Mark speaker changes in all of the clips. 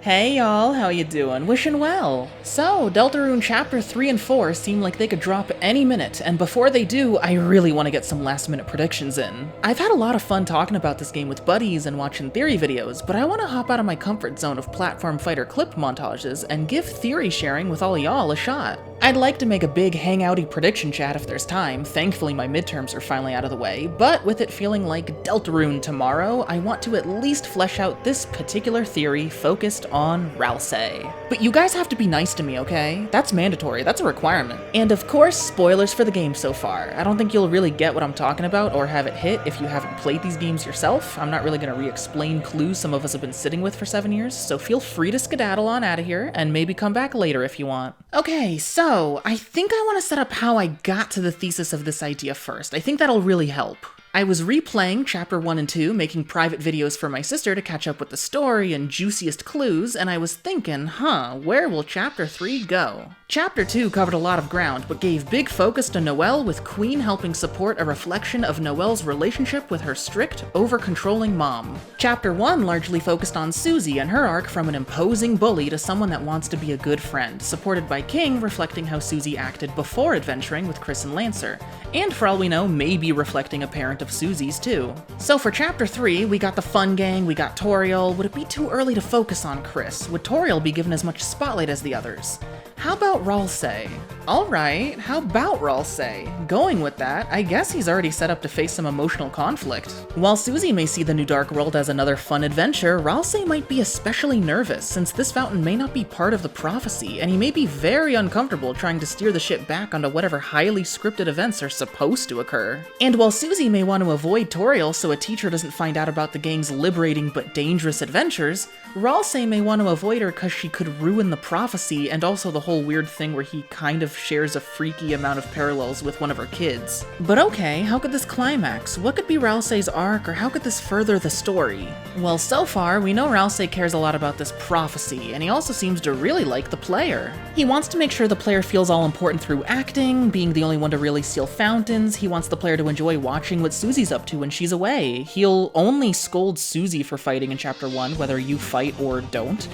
Speaker 1: Hey y'all, how you doing? Wishing well. So, Deltarune Chapter 3 and 4 seem like they could drop any minute, and before they do, I really want to get some last minute predictions in. I've had a lot of fun talking about this game with buddies and watching theory videos, but I want to hop out of my comfort zone of platform fighter clip montages and give theory sharing with all y'all a shot. I'd like to make a big hangouty prediction chat if there's time. Thankfully my midterms are finally out of the way, but with it feeling like Deltarune tomorrow, I want to at least flesh out this particular theory focused on Ralsei. But you guys have to be nice to me, okay? That's mandatory, that's a requirement. And of course, spoilers for the game so far. I don't think you'll really get what I'm talking about or have it hit if you haven't played these games yourself. I'm not really gonna re-explain clues some of us have been sitting with for 7 years, so feel free to skedaddle on out of here and maybe come back later if you want. Okay, so I think I want to set up how I got to the thesis of this idea first. I think that'll really help. I was replaying Chapter 1 and 2, making private videos for my sister to catch up with the story and juiciest clues, and I was thinking, where will Chapter 3 go? Chapter 2 covered a lot of ground, but gave big focus to Noelle, with Queen helping support a reflection of Noelle's relationship with her strict, over-controlling mom. Chapter 1 largely focused on Susie and her arc from an imposing bully to someone that wants to be a good friend, supported by King reflecting how Susie acted before adventuring with Chris and Lancer, and for all we know, maybe reflecting a parent of Susie's too. So for Chapter 3, we got the fun gang, we got Toriel. Would it be too early to focus on Chris? Would Toriel be given as much spotlight as the others? How about Ralsei? Alright, how about Ralsei? Going with that, I guess he's already set up to face some emotional conflict. While Susie may see the new Dark World as another fun adventure, Ralsei might be especially nervous since this fountain may not be part of the prophecy, and he may be very uncomfortable trying to steer the ship back onto whatever highly scripted events are supposed to occur. And while Susie may want to avoid Toriel so a teacher doesn't find out about the gang's liberating but dangerous adventures, Ralsei may want to avoid her because she could ruin the prophecy and also the whole weird thing where he kind of shares a freaky amount of parallels with one of her kids. But okay, how could this climax? What could be Ralsei's arc, or how could this further the story? Well, so far, we know Ralsei cares a lot about this prophecy, and he also seems to really like the player. He wants to make sure the player feels all important through acting, being the only one to really seal fountains. He wants the player to enjoy watching what Susie's up to when she's away. He'll only scold Susie for fighting in Chapter 1, whether you fight or don't.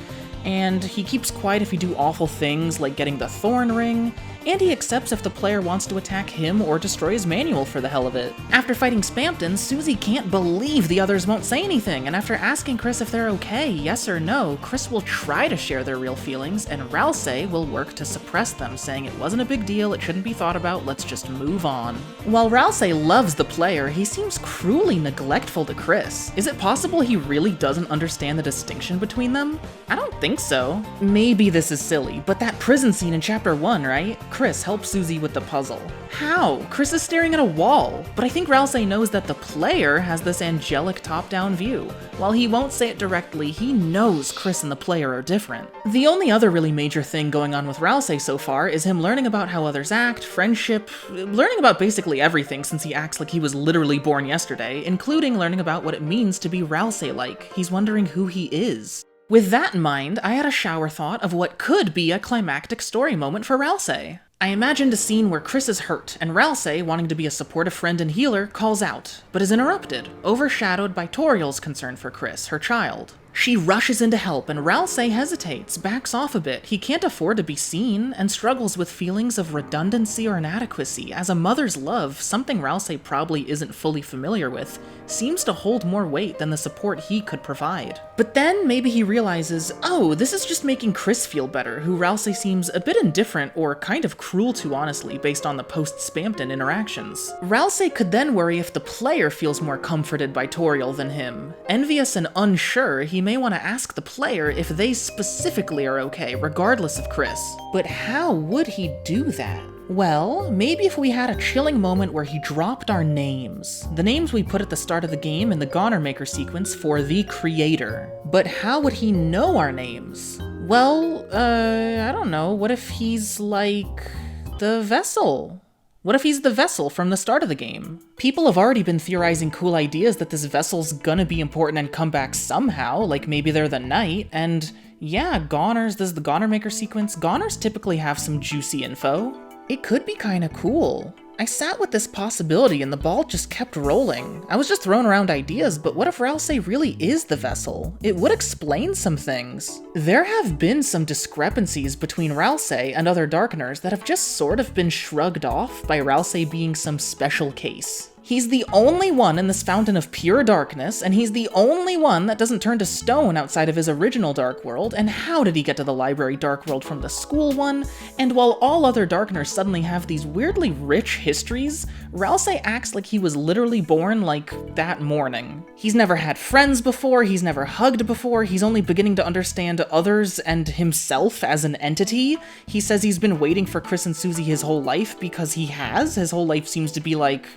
Speaker 1: And he keeps quiet if you do awful things like getting the thorn ring, and he accepts if the player wants to attack him or destroy his manual for the hell of it. After fighting Spampton, Susie can't believe the others won't say anything, and after asking Chris if they're okay, yes or no, Chris will try to share their real feelings, and Ralsei will work to suppress them, saying it wasn't a big deal, it shouldn't be thought about, let's just move on. While Ralsei loves the player, he seems cruelly neglectful to Chris. Is it possible he really doesn't understand the distinction between them? I don't think so. Maybe this is silly, but that prison scene in Chapter 1, right? Chris helps Susie with the puzzle. How? Chris is staring at a wall, but I think Ralsei knows that the player has this angelic top-down view. While he won't say it directly, he knows Chris and the player are different. The only other really major thing going on with Ralsei so far is him learning about how others act, friendship, learning about basically everything since he acts like he was literally born yesterday, including learning about what it means to be Ralsei-like. He's wondering who he is. With that in mind, I had a shower thought of what could be a climactic story moment for Ralsei. I imagined a scene where Chris is hurt, and Ralsei, wanting to be a supportive friend and healer, calls out, but is interrupted, overshadowed by Toriel's concern for Chris, her child. She rushes in to help, and Ralsei hesitates, backs off a bit. He can't afford to be seen, and struggles with feelings of redundancy or inadequacy, as a mother's love, something Ralsei probably isn't fully familiar with, seems to hold more weight than the support he could provide. But then, maybe he realizes, oh, this is just making Chris feel better, who Ralsei seems a bit indifferent, or kind of cruel to honestly, based on the post-Spampton interactions. Ralsei could then worry if the player feels more comforted by Toriel than him. Envious and unsure, he may want to ask the player if they specifically are okay, regardless of Chris. But how would he do that? Well, maybe if we had a chilling moment where he dropped our names. The names we put at the start of the game in the Goner Maker sequence for the creator. But how would he know our names? Well, I don't know, what if he's like the vessel? What if he's the vessel from the start of the game? People have already been theorizing cool ideas that this vessel's gonna be important and come back somehow, like maybe they're the knight, and yeah, Goners, this is the Goner Maker sequence. Goners typically have some juicy info. It could be kinda cool. I sat with this possibility and the ball just kept rolling. I was just throwing around ideas, but what if Ralsei really is the vessel? It would explain some things. There have been some discrepancies between Ralsei and other Darkeners that have just sort of been shrugged off by Ralsei being some special case. He's the only one in this fountain of pure darkness, and he's the only one that doesn't turn to stone outside of his original Dark World, and how did he get to the library Dark World from the school one? And while all other Darkeners suddenly have these weirdly rich histories, Ralsei acts like he was literally born, like, that morning. He's never had friends before, he's never hugged before, he's only beginning to understand others and himself as an entity. He says he's been waiting for Chris and Susie his whole life because he has. His whole life seems to be like,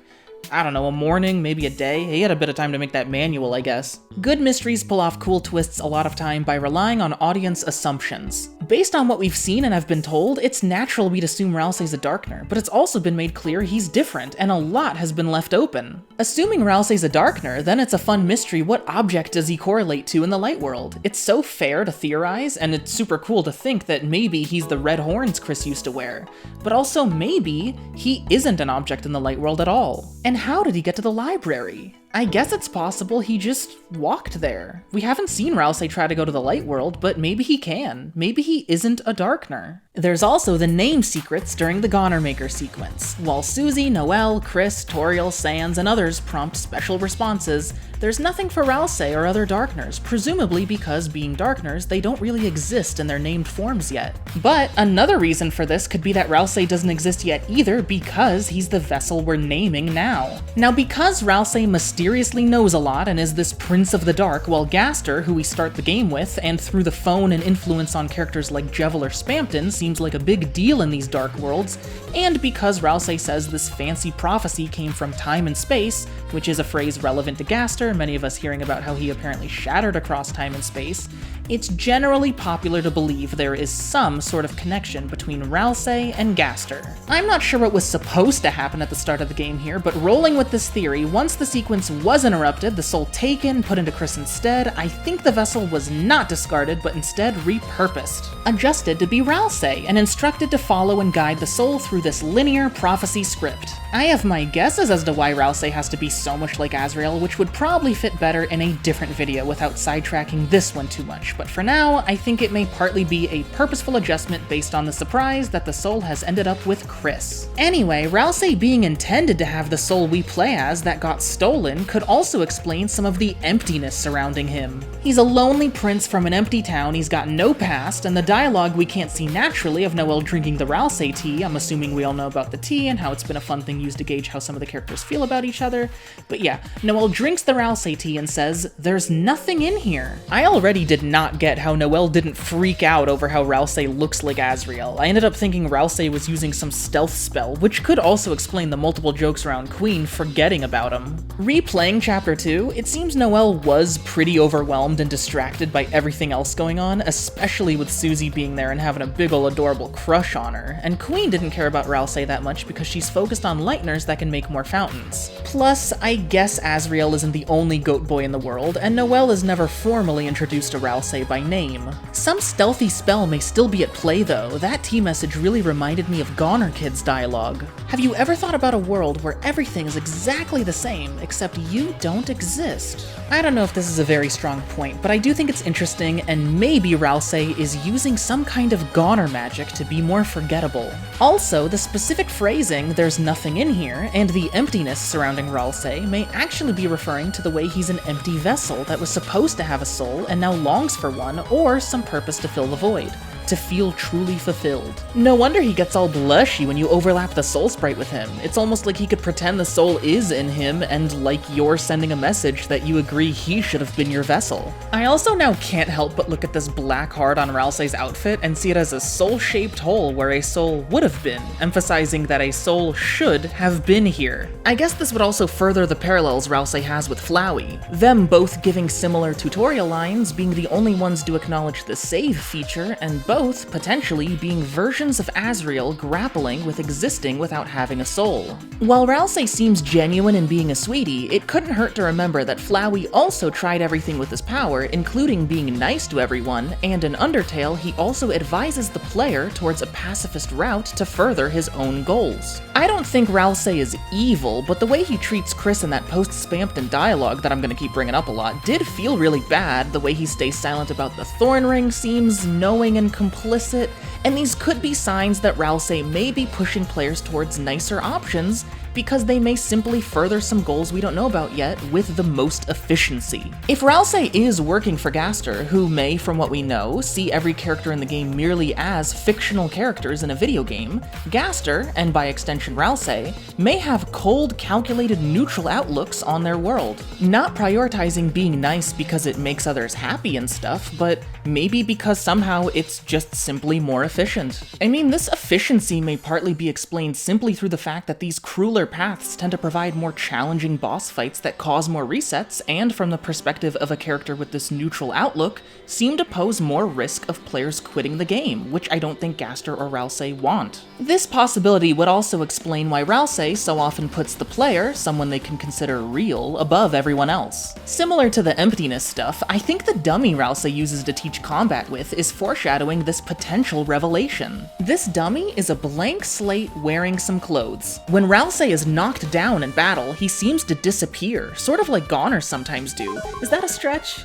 Speaker 1: I don't know, a morning, maybe a day. He had a bit of time to make that manual, I guess. Good mysteries pull off cool twists a lot of time by relying on audience assumptions. Based on what we've seen and have been told, it's natural we'd assume Ralsei's a Darkener, but it's also been made clear he's different, and a lot has been left open. Assuming Ralsei's a Darkener, then it's a fun mystery what object does he correlate to in the light world? It's so fair to theorize, and it's super cool to think that maybe he's the red horns Chris used to wear. But also maybe he isn't an object in the light world at all. And how did he get to the library? I guess it's possible he just walked there. We haven't seen Ralsei try to go to the light world, but maybe he can. Maybe he isn't a Darkener. There's also the name secrets during the Goner Maker sequence. While Susie, Noelle, Chris, Toriel, Sans, and others prompt special responses, there's nothing for Ralsei or other Darkeners, presumably because being Darkeners, they don't really exist in their named forms yet. But another reason for this could be that Ralsei doesn't exist yet either because he's the vessel we're naming now. Now because Ralsei mysteriously knows a lot and is this Prince of the Dark, while Gaster, who we start the game with, and through the phone and influence on characters like Jevil or Spampton seems like a big deal in these dark worlds, and because Ralsei says this fancy prophecy came from time and space, which is a phrase relevant to Gaster, many of us hearing about how he apparently shattered across time and space, it's generally popular to believe there is some sort of connection between Ralsei and Gaster. I'm not sure what was supposed to happen at the start of the game here, but rolling with this theory, once the sequence was interrupted, the soul taken, put into Chris instead, I think the vessel was not discarded, but instead repurposed. Adjusted to be Ralsei, and instructed to follow and guide the soul through this linear prophecy script. I have my guesses as to why Ralsei has to be so much like Azrael, which would probably fit better in a different video without sidetracking this one too much, but for now, I think it may partly be a purposeful adjustment based on the surprise that the soul has ended up with Chris. Anyway, Ralsei being intended to have the soul we play as that got stolen could also explain some of the emptiness surrounding him. He's a lonely prince from an empty town, he's got no past, and the dialogue we can't see naturally of Noelle drinking the Ralsei tea, I'm assuming we all know about the tea and how it's been a fun thing used to gauge how some of the characters feel about each other, but yeah, Noelle drinks the Ralsei tea and says, "There's nothing in here." I already did not get how Noelle didn't freak out over how Ralsei looks like Azrael. I ended up thinking Ralsei was using some stealth spell, which could also explain the multiple jokes around Queen forgetting about him. Replaying Chapter 2, it seems Noelle was pretty overwhelmed and distracted by everything else going on, especially with Susie being there and having a big ol' adorable crush on her, and Queen didn't care about Ralsei that much because she's focused on lighteners that can make more fountains. Plus, I guess Azrael isn't the only goat boy in the world, and Noelle is never formally introduced to Ralsei by name. Some stealthy spell may still be at play though. That tea message really reminded me of Goner Kid's dialogue. Have you ever thought about a world where everything is exactly the same, except you don't exist? I don't know if this is a very strong point, but I do think it's interesting, and maybe Ralsei is using some kind of Goner magic to be more forgettable. Also, the specific phrasing, "there's nothing in here," and the emptiness surrounding Ralsei may actually be referring to the way he's an empty vessel that was supposed to have a soul and now longs for one, or some purpose to fill the void. To feel truly fulfilled. No wonder he gets all blushy when you overlap the soul sprite with him. It's almost like he could pretend the soul is in him and like you're sending a message that you agree he should have been your vessel. I also now can't help but look at this black heart on Ralsei's outfit and see it as a soul-shaped hole where a soul would have been, emphasizing that a soul should have been here. I guess this would also further the parallels Ralsei has with Flowey, them both giving similar tutorial lines, being the only ones to acknowledge the save feature, and both both potentially being versions of Asriel grappling with existing without having a soul. While Ralsei seems genuine in being a sweetie, it couldn't hurt to remember that Flowey also tried everything with his power, including being nice to everyone, and in Undertale he also advises the player towards a pacifist route to further his own goals. I don't think Ralsei is evil, but the way he treats Chris in that post-Spamton dialogue that I'm gonna keep bringing up a lot did feel really bad. The way he stays silent about the Thorn Ring seems knowing and complicit, and these could be signs that Ralsei may be pushing players towards nicer options because they may simply further some goals we don't know about yet with the most efficiency. If Ralsei is working for Gaster, who may, from what we know, see every character in the game merely as fictional characters in a video game, Gaster, and by extension Ralsei, may have cold, calculated, neutral outlooks on their world. Not prioritizing being nice because it makes others happy and stuff, but maybe because somehow it's just simply more efficient. I mean, this efficiency may partly be explained simply through the fact that these crueler paths tend to provide more challenging boss fights that cause more resets, and from the perspective of a character with this neutral outlook, seem to pose more risk of players quitting the game, which I don't think Gaster or Ralsei want. This possibility would also explain why Ralsei so often puts the player, someone they can consider real, above everyone else. Similar to the emptiness stuff, I think the dummy Ralsei uses to teach combat with is foreshadowing this potential revelation. This dummy is a blank slate wearing some clothes. When Ralsei is knocked down in battle, he seems to disappear, sort of like goners sometimes do. Is that a stretch?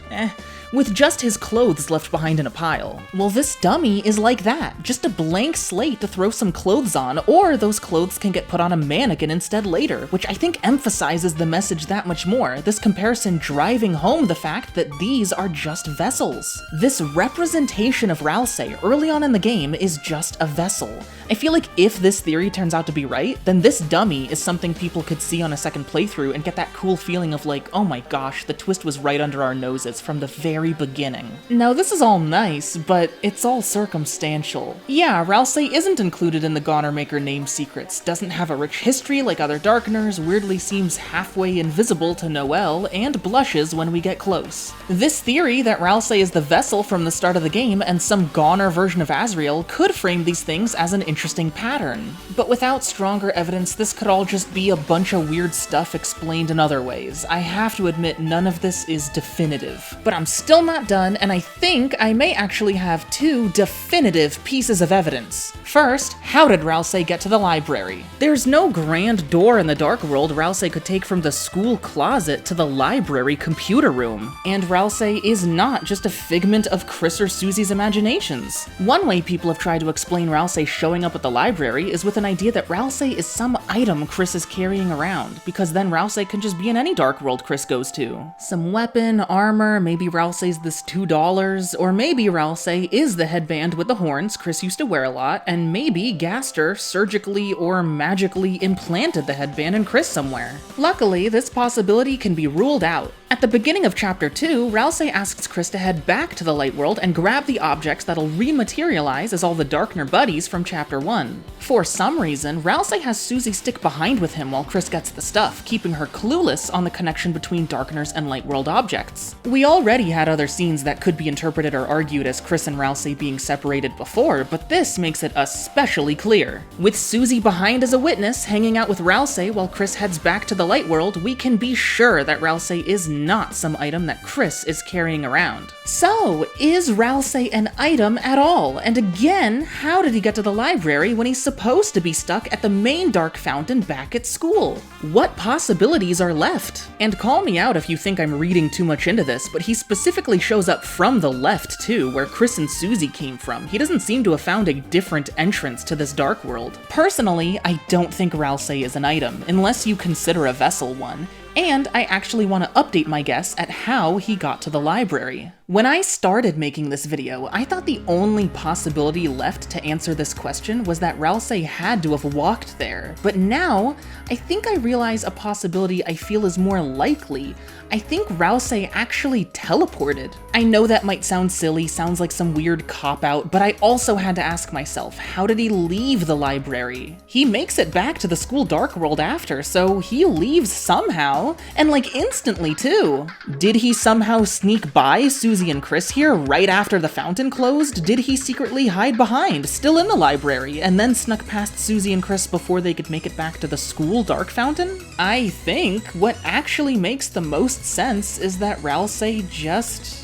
Speaker 1: With just his clothes left behind in a pile. Well, this dummy is like that, just a blank slate to throw some clothes on, or those clothes can get put on a mannequin instead later, which I think emphasizes the message that much more, this comparison driving home the fact that these are just vessels. This representation of Ralsei early on in the game is just a vessel. I feel like if this theory turns out to be right, then this dummy is something people could see on a second playthrough and get that cool feeling of like, oh my gosh, the twist was right under our noses from the very beginning. Now this is all nice, but it's all circumstantial. Yeah, Ralsei isn't included in the Goner Maker name secrets, doesn't have a rich history like other Darkeners, weirdly seems halfway invisible to Noelle, and blushes when we get close. This theory that Ralsei is the vessel from the start of the game and some Goner version of Asriel could frame these things as an interesting pattern. But without stronger evidence, this could all just be a bunch of weird stuff explained in other ways. I have to admit none of this is definitive. But I'm still not done, and I think I may actually have two definitive pieces of evidence. First, how did Ralsei get to the library? There's no grand door in the Dark World Ralsei could take from the school closet to the library computer room. And Ralsei is not just a figment of Chris or Susie's imaginations. One way people have tried to explain Ralsei showing up at the library is with an idea that Ralsei is some item Chris is carrying around, because then Ralsei can just be in any Dark World Chris goes to. Some weapon, armor, maybe Ralsei's this $2, or maybe Ralsei is the headband with the horns Chris used to wear a lot, and maybe Gaster surgically or magically implanted the headband in Chris somewhere. Luckily, this possibility can be ruled out. At the beginning of Chapter 2, Ralsei asks Chris to head back to the Light World and grab the objects that'll rematerialize as all the Darkner buddies from Chapter 1. For some reason, Ralsei has Susie stick behind with him while Chris gets the stuff, keeping her clueless on the connection between Darkners and Light World objects. We already had other scenes that could be interpreted or argued as Chris and Ralsei being separated before, but this makes it especially clear. With Susie behind as a witness, hanging out with Ralsei while Chris heads back to the Light World, we can be sure that Ralsei is not some item that Chris is carrying around. So, is Ralsei an item at all? And again, how did he get to the library when he's supposed to be stuck at the main dark fountain back at school? What possibilities are left? And call me out if you think I'm reading too much into this, but he specifically shows up from the left too, where Chris and Susie came from. He doesn't seem to have found a different entrance to this dark world. Personally, I don't think Ralsei is an item, unless you consider a vessel one. And I actually want to update my guess at how he got to the library. When I started making this video, I thought the only possibility left to answer this question was that Ralsei had to have walked there. But now, I think I realize a possibility I feel is more likely. I think Ralsei actually teleported. I know that might sound silly, sounds like some weird cop-out, but I also had to ask myself, how did he leave the library? He makes it back to the school dark world after, so he leaves somehow, and like instantly too. Did he somehow sneak by Susie Susie and Chris here right after the fountain closed? Did he secretly hide behind, still in the library, and then snuck past Susie and Chris before they could make it back to the school dark fountain? I think what actually makes the most sense is that Ralsei just...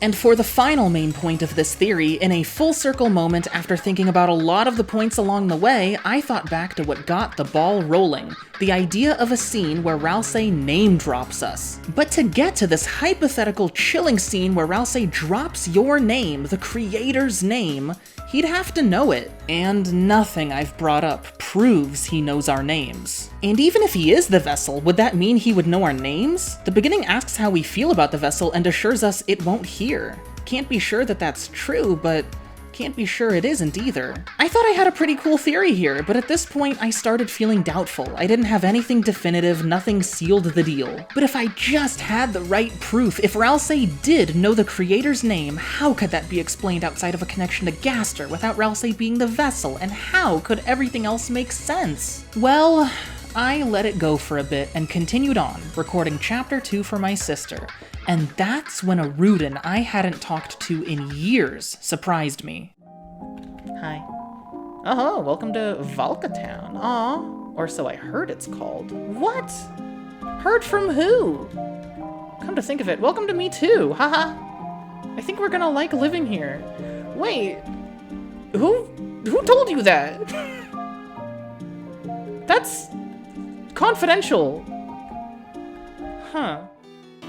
Speaker 1: And for the final main point of this theory, in a full circle moment after thinking about a lot of the points along the way, I thought back to what got the ball rolling. The idea of a scene where Ralsei name drops us. But to get to this hypothetical chilling scene where Ralsei drops your name, the creator's name, he'd have to know it. And nothing I've brought up proves he knows our names. And even if he is the vessel, would that mean he would know our names? The beginning asks how we feel about the vessel and assures us it won't hear. Can't be sure that that's true, but can't be sure it isn't either. I thought I had a pretty cool theory here, but at this point I started feeling doubtful. I didn't have anything definitive, nothing sealed the deal. But if I just had the right proof, if Ralsei did know the creator's name, how could that be explained outside of a connection to Gaster without Ralsei being the vessel, and how could everything else make sense? Well, I let it go for a bit and continued on, recording chapter 2 for my sister. And that's when a Rudin I hadn't talked to in years surprised me. Hi. Oh, welcome to Valka Town. Aw, or so I heard it's called. What? Heard from who? Come to think of it, welcome to me too, haha. I think we're gonna like living here. Wait, who told you that? That's confidential. Huh.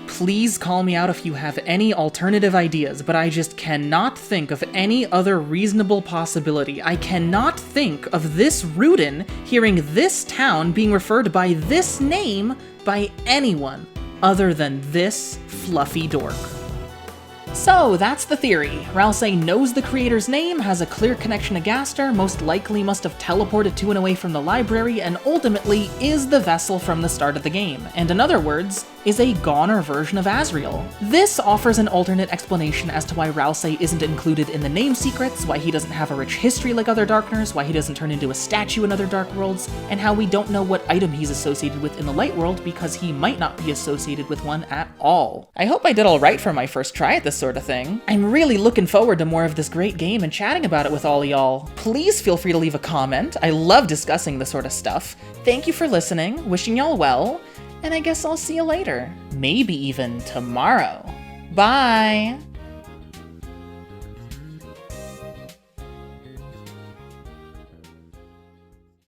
Speaker 1: Please call me out if you have any alternative ideas, but I just cannot think of any other reasonable possibility. I cannot think of this Rudin hearing this town being referred by this name by anyone other than this fluffy dork. So that's the theory. Ralsei knows the creator's name, has a clear connection to Gaster, most likely must have teleported to and away from the library, and ultimately is the vessel from the start of the game, and in other words, is a goner version of Asriel. This offers an alternate explanation as to why Ralsei isn't included in the name secrets, why he doesn't have a rich history like other Darkners, why he doesn't turn into a statue in other Dark Worlds, and how we don't know what item he's associated with in the Light World because he might not be associated with one at all. I hope I did alright for my first try at this sort of thing. I'm really looking forward to more of this great game and chatting about it with all y'all. Please feel free to leave a comment. I love discussing this sort of stuff. Thank you for listening, wishing y'all well, and I guess I'll see you later. Maybe even tomorrow. Bye!